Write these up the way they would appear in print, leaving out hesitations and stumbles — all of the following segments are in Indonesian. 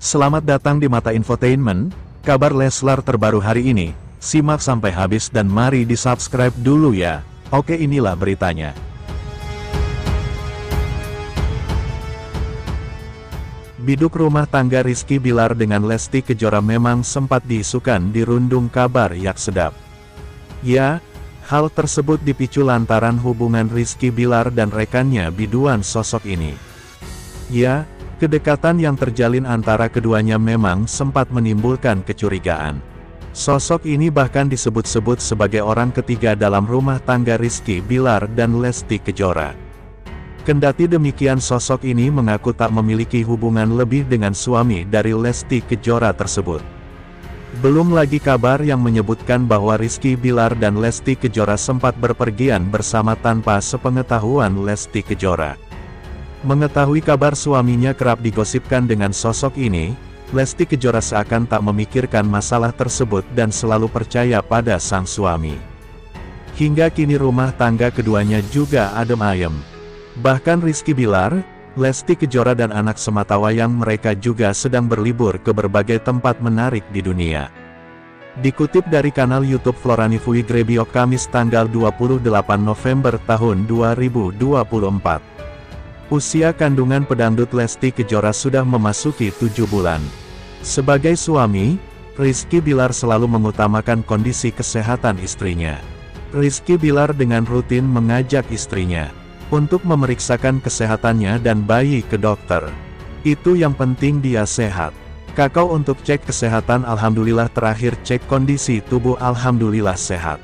Selamat datang di Mata Infotainment, kabar Leslar terbaru hari ini. Simak sampai habis dan mari di-subscribe dulu ya. Oke, inilah beritanya. Biduk rumah tangga Rizky Bilar dengan Lesti Kejora memang sempat diisukan di rundung kabar yak sedap. Ya, hal tersebut dipicu lantaran hubungan Rizky Bilar dan rekannya biduan sosok ini. Ya, kedekatan yang terjalin antara keduanya memang sempat menimbulkan kecurigaan. Sosok ini bahkan disebut-sebut sebagai orang ketiga dalam rumah tangga Rizky Bilar dan Lesti Kejora. Kendati demikian, sosok ini mengaku tak memiliki hubungan lebih dengan suami dari Lesti Kejora tersebut. Belum lagi kabar yang menyebutkan bahwa Rizky Bilar dan Lesti Kejora sempat berpergian bersama tanpa sepengetahuan Lesti Kejora. Mengetahui kabar suaminya kerap digosipkan dengan sosok ini, Lesti Kejora seakan tak memikirkan masalah tersebut dan selalu percaya pada sang suami. Hingga kini rumah tangga keduanya juga adem ayem. Bahkan Rizky Bilar, Lesti Kejora dan anak sematawayang mereka juga sedang berlibur ke berbagai tempat menarik di dunia. Dikutip dari kanal YouTube Floranivui Grebiok Kamis tanggal 28 November tahun 2024. Usia kandungan pedangdut Lesti Kejora sudah memasuki 7 bulan. Sebagai suami, Rizky Bilar selalu mengutamakan kondisi kesehatan istrinya. Rizky Bilar dengan rutin mengajak istrinya untuk memeriksakan kesehatannya dan bayi ke dokter. Itu yang penting dia sehat. Kakau untuk cek kesehatan, alhamdulillah. Terakhir cek kondisi tubuh, alhamdulillah sehat.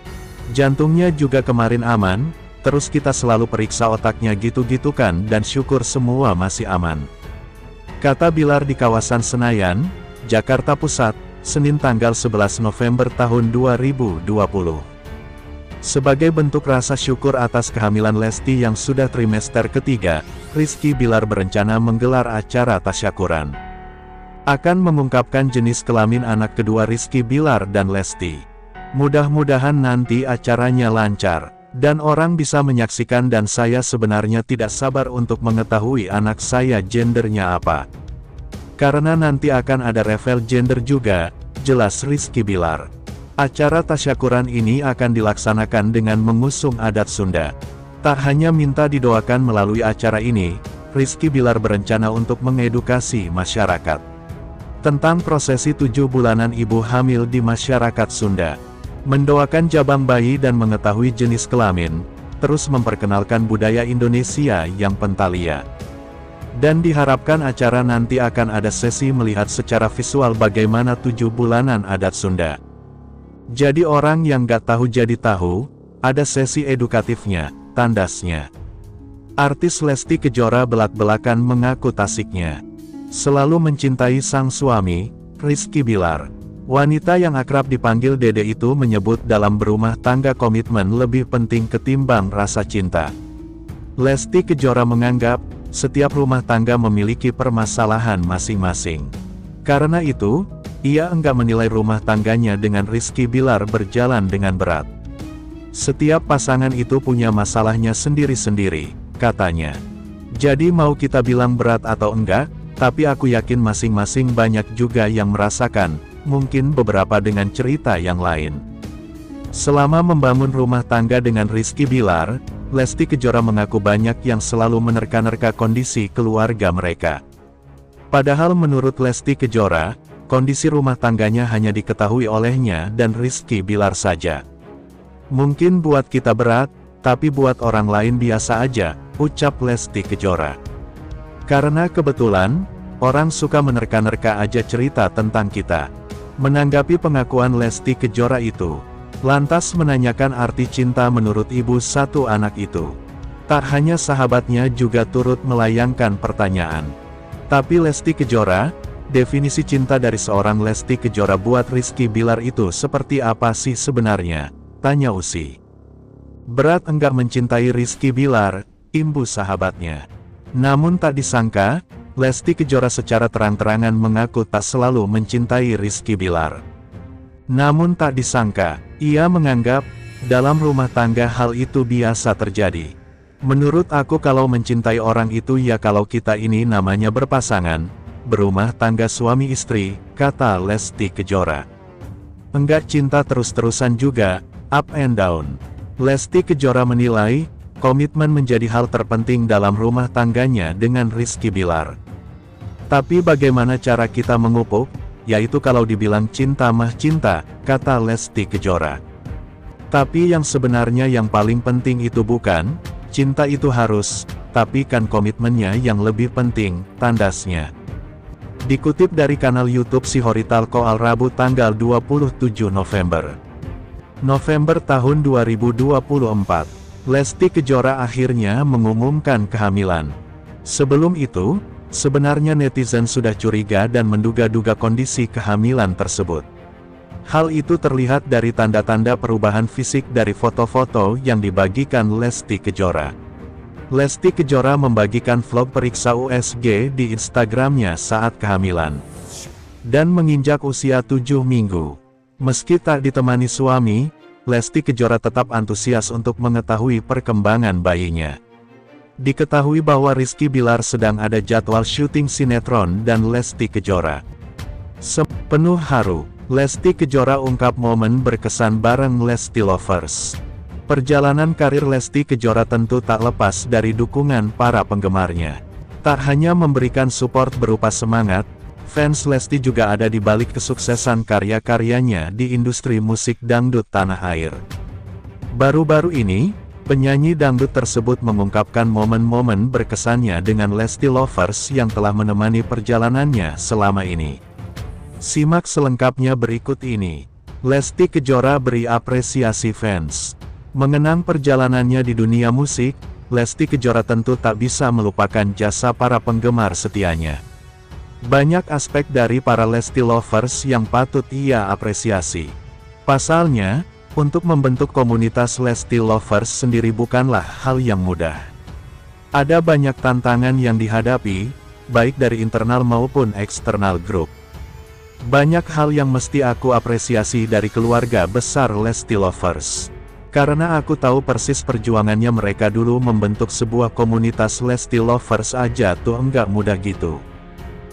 Jantungnya juga kemarin aman, terus kita selalu periksa otaknya gitu-gitu kan, dan syukur semua masih aman. Kata Bilar di kawasan Senayan, Jakarta Pusat, Senin tanggal 11 November tahun 2020. Sebagai bentuk rasa syukur atas kehamilan Lesti yang sudah trimester ketiga, Rizky Bilar berencana menggelar acara tasyakuran. Akan mengungkapkan jenis kelamin anak kedua Rizky Bilar dan Lesti. Mudah-mudahan nanti acaranya lancar, dan orang bisa menyaksikan, dan saya sebenarnya tidak sabar untuk mengetahui anak saya gendernya apa. Karena nanti akan ada reveal gender juga, jelas Rizky Bilar. Acara tasyakuran ini akan dilaksanakan dengan mengusung adat Sunda. Tak hanya minta didoakan melalui acara ini, Rizky Bilar berencana untuk mengedukasi masyarakat tentang prosesi 7 bulanan ibu hamil di masyarakat Sunda, mendoakan jabang bayi dan mengetahui jenis kelamin, terus memperkenalkan budaya Indonesia yang pentalia. Dan diharapkan acara nanti akan ada sesi melihat secara visual bagaimana 7 bulanan adat Sunda. Jadi orang yang gak tahu jadi tahu, ada sesi edukatifnya, tandasnya. Artis Lesti Kejora belak-belakan mengaku tasiknya selalu mencintai sang suami, Rizky Bilar. Wanita yang akrab dipanggil Dede itu menyebut dalam berumah tangga komitmen lebih penting ketimbang rasa cinta. Lesti Kejora menganggap, setiap rumah tangga memiliki permasalahan masing-masing. Karena itu, ia enggak menilai rumah tangganya dengan Rizky Bilar berjalan dengan berat. Setiap pasangan itu punya masalahnya sendiri-sendiri, katanya. Jadi mau kita bilang berat atau enggak, tapi aku yakin masing-masing banyak juga yang merasakan, mungkin beberapa dengan cerita yang lain. Selama membangun rumah tangga dengan Rizky Bilar, Lesti Kejora mengaku banyak yang selalu menerka-nerka kondisi keluarga mereka. Padahal menurut Lesti Kejora, kondisi rumah tangganya hanya diketahui olehnya dan Rizky Bilar saja. Mungkin buat kita berat, tapi buat orang lain biasa aja, ucap Lesti Kejora. Karena kebetulan, orang suka menerka-nerka aja cerita tentang kita. Menanggapi pengakuan Lesti Kejora itu, lantas menanyakan arti cinta menurut ibu satu anak itu. Tak hanya sahabatnya juga turut melayangkan pertanyaan. Tapi Lesti Kejora, definisi cinta dari seorang Lesti Kejora buat Rizky Bilar itu seperti apa sih sebenarnya? Tanya Usi. Berat enggak mencintai Rizky Bilar, imbu sahabatnya. Namun tak disangka, Lesti Kejora secara terang-terangan mengaku tak selalu mencintai Rizky Bilar. Namun tak disangka, ia menganggap, dalam rumah tangga hal itu biasa terjadi. Menurut aku kalau mencintai orang itu ya kalau kita ini namanya berpasangan, berumah tangga suami istri, kata Lesti Kejora. Enggak cinta terus-terusan juga, up and down. Lesti Kejora menilai, komitmen menjadi hal terpenting dalam rumah tangganya dengan Rizky Bilar. Tapi bagaimana cara kita memupuk, yaitu kalau dibilang cinta mah cinta, kata Lesti Kejora. Tapi yang sebenarnya yang paling penting itu bukan, cinta itu harus, tapi kan komitmennya yang lebih penting, tandasnya. Dikutip dari kanal YouTube Si Horitalco Rabu tanggal 27 November tahun 2024, Lesti Kejora akhirnya mengumumkan kehamilan. Sebelum itu, sebenarnya netizen sudah curiga dan menduga-duga kondisi kehamilan tersebut. Hal itu terlihat dari tanda-tanda perubahan fisik dari foto-foto yang dibagikan Lesti Kejora. Lesti Kejora membagikan vlog periksa USG di Instagramnya saat kehamilan. Dan menginjak usia 7 minggu. Meski tak ditemani suami, Lesti Kejora tetap antusias untuk mengetahui perkembangan bayinya. Diketahui bahwa Rizky Bilar sedang ada jadwal syuting sinetron dan Lesti Kejora. Penuh haru, Lesti Kejora ungkap momen berkesan bareng Lesti Lovers. Perjalanan karir Lesti Kejora tentu tak lepas dari dukungan para penggemarnya. Tak hanya memberikan support berupa semangat, fans Lesti juga ada di balik kesuksesan karya-karyanya di industri musik dangdut tanah air. Baru-baru ini, penyanyi dangdut tersebut mengungkapkan momen-momen berkesannya dengan Lesti Lovers yang telah menemani perjalanannya selama ini. Simak selengkapnya berikut ini. Lesti Kejora beri apresiasi fans. Mengenang perjalanannya di dunia musik, Lesti Kejora tentu tak bisa melupakan jasa para penggemar setianya. Banyak aspek dari para Lesti Lovers yang patut ia apresiasi. Pasalnya, untuk membentuk komunitas Lesti Lovers sendiri bukanlah hal yang mudah. Ada banyak tantangan yang dihadapi, baik dari internal maupun eksternal grup. Banyak hal yang mesti aku apresiasi dari keluarga besar Lesti Lovers. Karena aku tahu persis perjuangannya mereka dulu membentuk sebuah komunitas Lesti Lovers aja tuh enggak mudah gitu.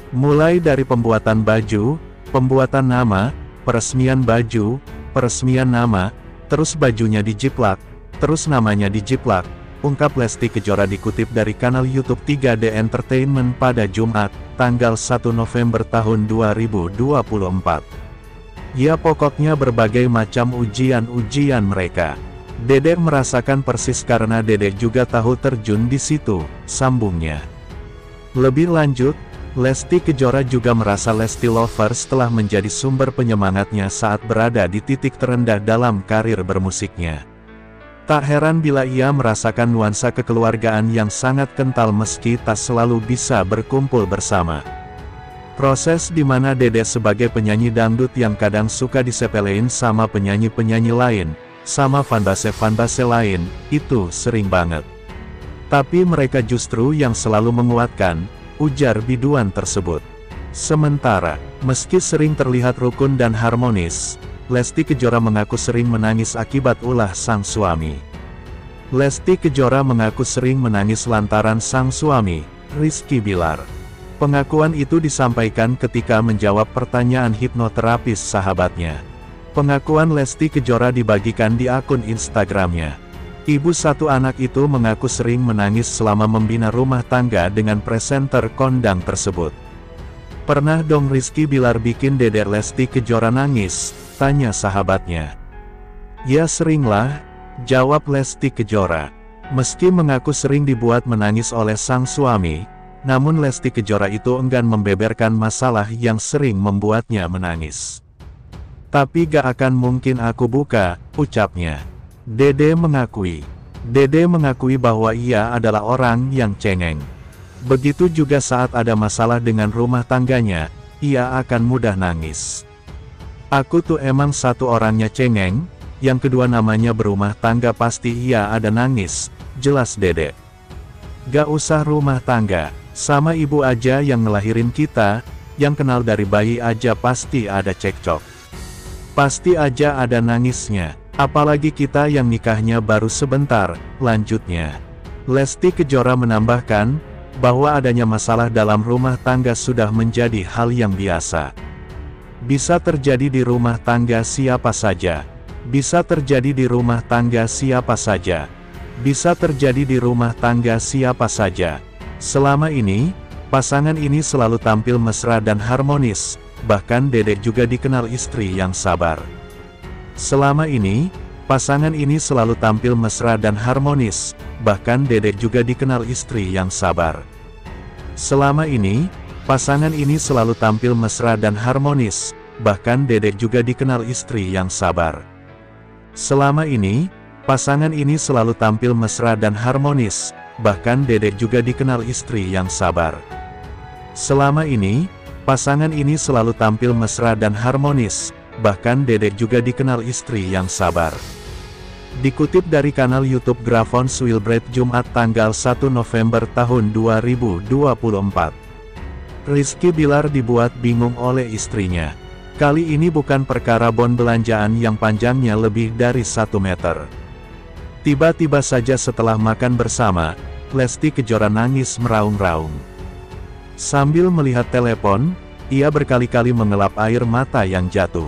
Mulai dari pembuatan baju, pembuatan nama, peresmian baju, peresmian nama, terus bajunya dijiplak, terus namanya dijiplak, ungkap Lesti Kejora dikutip dari kanal YouTube 3D Entertainment pada Jumat, tanggal 1 November tahun 2024. Ya pokoknya berbagai macam ujian-ujian mereka. Dedek merasakan persis karena Dedek juga tahu terjun di situ, sambungnya. Lebih lanjut, Lesti Kejora juga merasa Lesti Lovers telah menjadi sumber penyemangatnya saat berada di titik terendah dalam karir bermusiknya. Tak heran bila ia merasakan nuansa kekeluargaan yang sangat kental meski tak selalu bisa berkumpul bersama. Proses di mana Dede sebagai penyanyi dangdut yang kadang suka disepelein sama penyanyi-penyanyi lain, sama fanbase-fanbase lain, itu sering banget. Tapi mereka justru yang selalu menguatkan, ujar biduan tersebut. Sementara, meski sering terlihat rukun dan harmonis, Lesti Kejora mengaku sering menangis akibat ulah sang suami. Lesti Kejora mengaku sering menangis lantaran sang suami, Rizky Bilar. Pengakuan itu disampaikan ketika menjawab pertanyaan hipnoterapis sahabatnya. Pengakuan Lesti Kejora dibagikan di akun Instagramnya. Ibu satu anak itu mengaku sering menangis selama membina rumah tangga dengan presenter kondang tersebut. Pernah dong Rizky Bilar bikin Dedek Lesti Kejora nangis? Tanya sahabatnya. Ya seringlah, jawab Lesti Kejora. Meski mengaku sering dibuat menangis oleh sang suami, namun Lesti Kejora itu enggan membeberkan masalah yang sering membuatnya menangis. Tapi gak akan mungkin aku buka, ucapnya. Dede mengakui bahwa ia adalah orang yang cengeng. Begitu juga saat ada masalah dengan rumah tangganya, ia akan mudah nangis. Aku tuh emang satu orangnya cengeng, yang kedua namanya berumah tangga pasti ia ada nangis, jelas Dede. Gak usah rumah tangga, sama ibu aja yang ngelahirin kita, yang kenal dari bayi aja pasti ada cekcok. Pasti aja ada nangisnya, apalagi kita yang nikahnya baru sebentar, lanjutnya. Lesti Kejora menambahkan, bahwa adanya masalah dalam rumah tangga sudah menjadi hal yang biasa. Bisa terjadi di rumah tangga siapa saja. Bisa terjadi di rumah tangga siapa saja. Bisa terjadi di rumah tangga siapa saja. Selama ini, pasangan ini selalu tampil mesra dan harmonis, bahkan Dedek juga dikenal istri yang sabar. Selama ini, pasangan ini selalu tampil mesra dan harmonis, bahkan Dedek juga dikenal istri yang sabar. Selama ini, pasangan ini selalu tampil mesra dan harmonis, bahkan Dedek juga dikenal istri yang sabar. Selama ini, pasangan ini selalu tampil mesra dan harmonis, bahkan Dedek juga dikenal istri yang sabar. Selama ini, pasangan ini selalu tampil mesra dan harmonis, bahkan Dedek juga dikenal istri yang sabar. Dikutip dari kanal YouTube Grafons Wilbred Jumat tanggal 1 November tahun 2024. Rizky Bilar dibuat bingung oleh istrinya. Kali ini bukan perkara bon belanjaan yang panjangnya lebih dari 1 meter. Tiba-tiba saja setelah makan bersama, Lesti Kejora nangis meraung-raung. Sambil melihat telepon, ia berkali-kali mengelap air mata yang jatuh.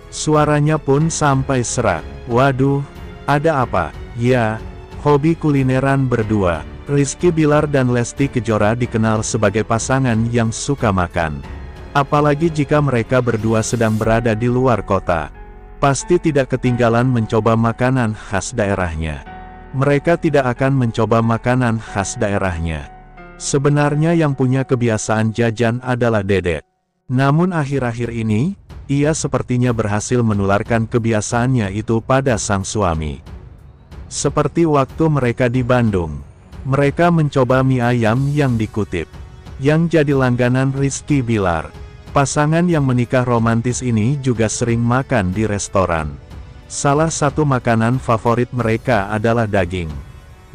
Suaranya pun sampai serak. Waduh, ada apa? Ya, hobi kulineran berdua. Rizky Bilar dan Lesti Kejora dikenal sebagai pasangan yang suka makan. Apalagi jika mereka berdua sedang berada di luar kota. Pasti tidak ketinggalan mencoba makanan khas daerahnya. Mereka tidak akan mencoba makanan khas daerahnya. Sebenarnya yang punya kebiasaan jajan adalah Dedek. Namun akhir-akhir ini, ia sepertinya berhasil menularkan kebiasaannya itu pada sang suami. Seperti waktu mereka di Bandung. Mereka mencoba mie ayam yang dikutip. Yang jadi langganan Rizky Bilar. Pasangan yang menikah romantis ini juga sering makan di restoran. Salah satu makanan favorit mereka adalah daging.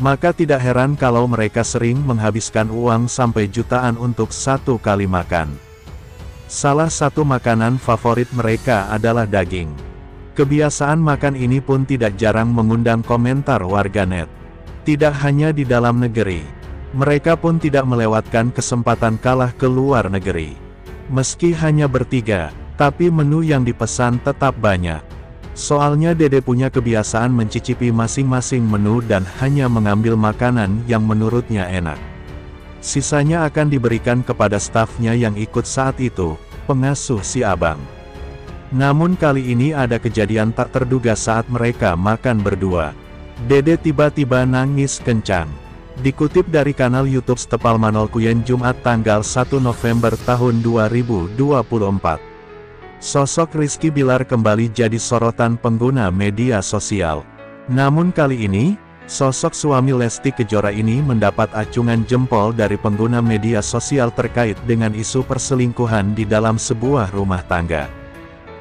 Maka tidak heran kalau mereka sering menghabiskan uang sampai jutaan untuk satu kali makan. Salah satu makanan favorit mereka adalah daging. Kebiasaan makan ini pun tidak jarang mengundang komentar warganet. Tidak hanya di dalam negeri. Mereka pun tidak melewatkan kesempatan kalah ke luar negeri. Meski hanya bertiga, tapi menu yang dipesan tetap banyak. Soalnya Dede punya kebiasaan mencicipi masing-masing menu dan hanya mengambil makanan yang menurutnya enak. Sisanya akan diberikan kepada stafnya yang ikut saat itu, pengasuh si abang. Namun kali ini ada kejadian tak terduga saat mereka makan berdua. Dede tiba-tiba nangis kencang. Dikutip dari kanal YouTube Stepal Manolkuyen Jumat tanggal 1 November tahun 2024. Sosok Rizky Bilar kembali jadi sorotan pengguna media sosial. Namun kali ini, sosok suami Lesti Kejora ini mendapat acungan jempol dari pengguna media sosial terkait dengan isu perselingkuhan di dalam sebuah rumah tangga.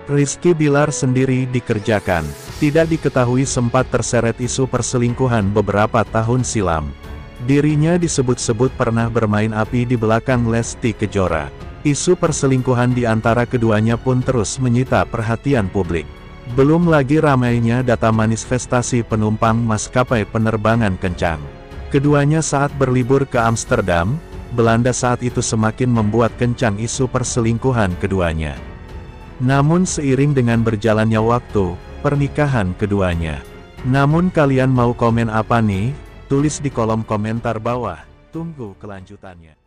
Rizky Bilar sendiri dikerjakan. Tidak diketahui sempat terseret isu perselingkuhan beberapa tahun silam. Dirinya disebut-sebut pernah bermain api di belakang Lesti Kejora. Isu perselingkuhan di antara keduanya pun terus menyita perhatian publik. Belum lagi ramainya data manifestasi penumpang maskapai penerbangan kencang. Keduanya saat berlibur ke Amsterdam, Belanda saat itu semakin membuat kencang isu perselingkuhan keduanya. Namun seiring dengan berjalannya waktu, pernikahan keduanya. Namun kalian mau komen apa nih? Tulis di kolom komentar bawah. Tunggu kelanjutannya.